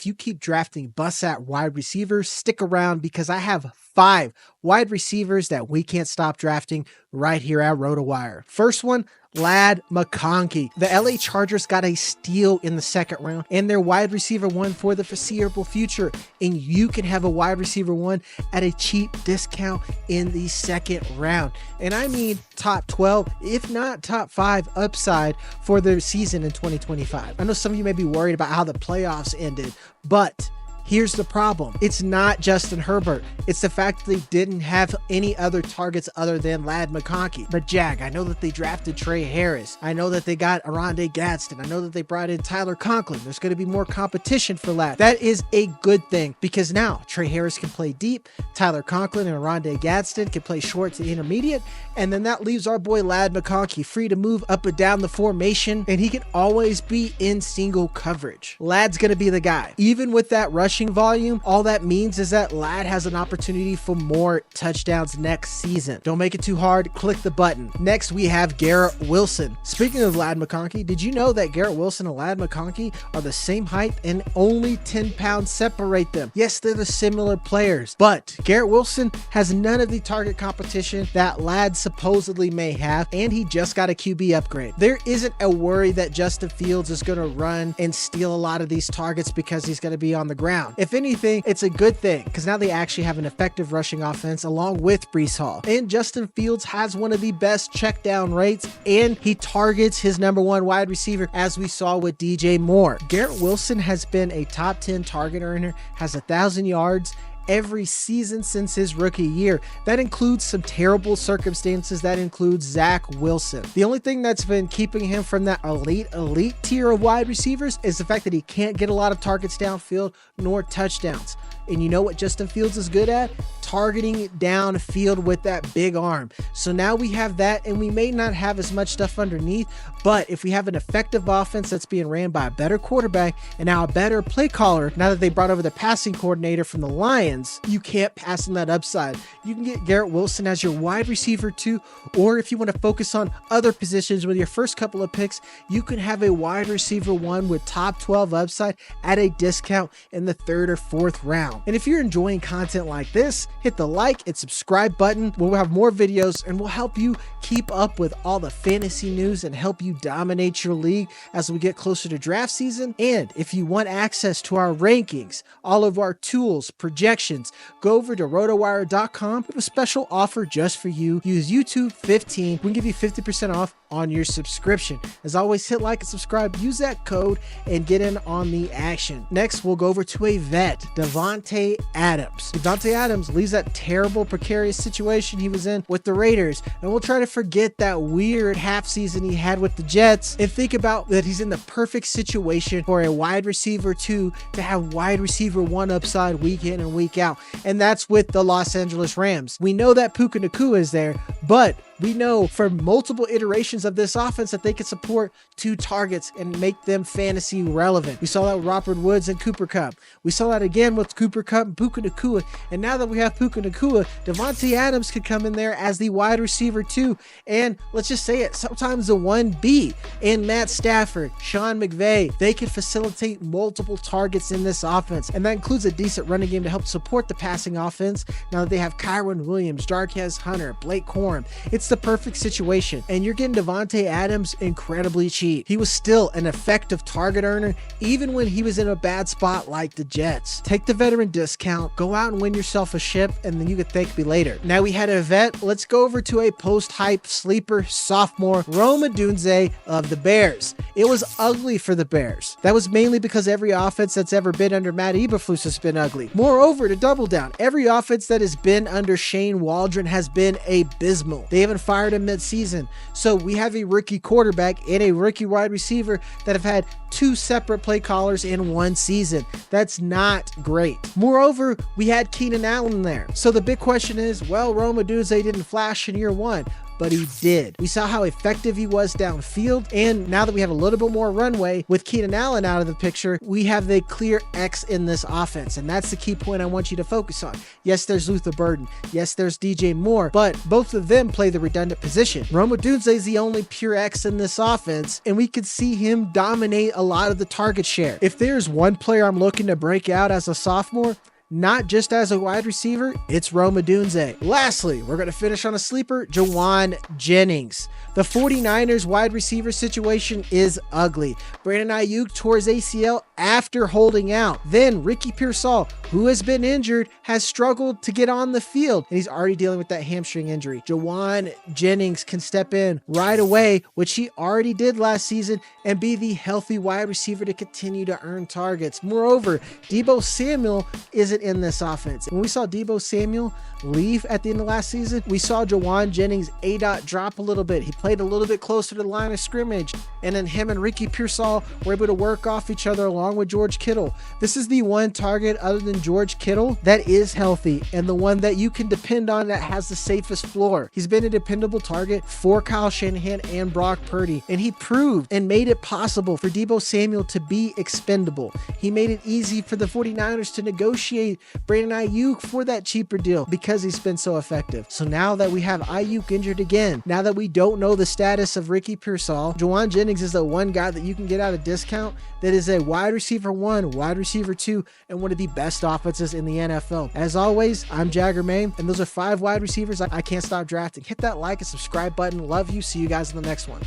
If you keep drafting bust at wide receivers, stick around because I have 5 wide receivers that we can't stop drafting right here at RotoWire. First one, McConkey. The LA Chargers got a steal in the second round and their wide receiver 1 for the foreseeable future. And you can have a wide receiver 1 at a cheap discount in the second round. And I mean top 12, if not top 5 upside for the season in 2025. I know some of you may be worried about how the playoffs ended, but here's the problem. It's not Justin Herbert. It's the fact that they didn't have any other targets other than McConkey. But Jag, I know that they drafted Trey Harris. I know that they got Odunze Gadsden. I know that they brought in Tyler Conklin. There's going to be more competition for Lad. That is a good thing because now Trey Harris can play deep. Tyler Conklin and Odunze Gadsden can play short to intermediate. And then that leaves our boy McConkey free to move up and down the formation. And he can always be in single coverage. Lad's going to be the guy. Even with that rushing volume, all that means is that Lad has an opportunity for more touchdowns next season. Don't make it too hard, click the button. Next, we have Garrett Wilson. Speaking of McConkey, did you know that Garrett Wilson and McConkey are the same height and only 10 pounds separate them? Yes, they're the similar players, but Garrett Wilson has none of the target competition that Lad supposedly may have, and he just got a QB upgrade. There isn't a worry that Justin Fields is going to run and steal a lot of these targets because he's going to be on the ground. If anything, it's a good thing because now they actually have an effective rushing offense along with Breece Hall. And Justin Fields has one of the best check down rates and he targets his number 1 wide receiver as we saw with DJ Moore. Garrett Wilson has been a top 10 target earner, has 1,000 yards every season since his rookie year. That includes some terrible circumstances. That includes Zach Wilson. The only thing that's been keeping him from that elite tier of wide receivers is the fact that he can't get a lot of targets downfield nor touchdowns. And you know what Justin Fields is good at? Targeting downfield with that big arm. So now we have that, and we may not have as much stuff underneath, but if we have an effective offense that's being ran by a better quarterback and now a better play caller, now that they brought over the passing coordinator from the Lions, you can't pass on that upside. You can get Garrett Wilson as your wide receiver 2, or if you want to focus on other positions with your first couple of picks, you can have a wide receiver 1 with top 12 upside at a discount in the 3rd or 4th round. And if you're enjoying content like this, hit the like and subscribe button. We'll have more videos and we'll help you keep up with all the fantasy news and help you dominate your league as we get closer to draft season. And if you want access to our rankings, all of our tools, projections, go over to rotowire.com. We have a special offer just for you. Use YouTube 15. We can give you 50% off on your subscription. As always, hit like and subscribe, use that code and get in on the action. Next, we'll go over to a vet, Davante Adams. Davante Adams leaves that terrible precarious situation he was in with the Raiders, and we'll try to forget that weird half season he had with the Jets and think about that he's in the perfect situation for a wide receiver 2 to have wide receiver 1 upside week in and week out, and that's with the Los Angeles Rams. We know that Puka Nacua is there, but we know for multiple iterations of this offense that they can support 2 targets and make them fantasy relevant. We saw that with Robert Woods and Cooper Kupp. We saw that again with Cooper Kupp and Puka Nacua. And now that we have Puka Nacua, Davante Adams could come in there as the wide receiver 2. And let's just say it, sometimes the 1B. And Matt Stafford, Sean McVay, they can facilitate multiple targets in this offense. And that includes a decent running game to help support the passing offense. Now that they have Kyron Williams, Jarquez Hunter, Blake Corum. It's the perfect situation, and you're getting Davante Adams incredibly cheap. He was still an effective target earner even when he was in a bad spot like the Jets. Take the veteran discount, go out and win yourself a ship, and then you can thank me later. Now we had a vet. Let's go over to a post-hype sleeper sophomore, Odunze of the Bears. It was ugly for the Bears. That was mainly because every offense that's ever been under Matt Eberflus has been ugly. Moreover, to double down, every offense that has been under Shane Waldron has been abysmal. They haven't fired him mid-season. So we have a rookie quarterback and a rookie wide receiver that have had 2 separate play callers in 1 season. That's not great. Moreover, we had Keenan Allen there. So the big question is, well, Odunze didn't flash in year 1. but he did. We saw how effective he was downfield, and now that we have a little bit more runway with Keenan Allen out of the picture, we have the clear X in this offense, and that's the key point I want you to focus on. Yes, there's Luther Burden. Yes, there's DJ Moore, but both of them play the redundant position. Odunze is the only pure X in this offense, and we could see him dominate a lot of the target share. If there's one player I'm looking to break out as a sophomore, not just as a wide receiver, it's Odunze. Lastly, we're going to finish on a sleeper, Jauan Jennings. The 49ers wide receiver situation is ugly. Brandon Ayuk tore his ACL after holding out. Then Ricky Pearsall, who has been injured, has struggled to get on the field, and he's already dealing with that hamstring injury. Jauan Jennings can step in right away, which he already did last season, and be the healthy wide receiver to continue to earn targets. Moreover, Deebo Samuel isn't in this offense. When we saw Deebo Samuel leave at the end of last season, we saw Jauan Jennings ADOT drop a little bit. He played a little bit closer to the line of scrimmage, and then him and Ricky Pearsall were able to work off each other along with George Kittle. This is the one target other than George Kittle that is healthy, and the one that you can depend on that has the safest floor. He's been a dependable target for Kyle Shanahan and Brock Purdy, and he proved and made it possible for Deebo Samuel to be expendable. He made it easy for the 49ers to negotiate Brandon Ayuk for that cheaper deal because he's been so effective. So now that we have Ayuk injured again, now that we don't know the status of Ricky Pearsall, Jauan Jennings is the one guy that you can get at a discount that is a wide receiver 1, wide receiver 2, and one of the best offenses in the NFL. As always, I'm Jagger May, and those are 5 wide receivers I can't stop drafting. Hit that like and subscribe button. Love you. See you guys in the next one.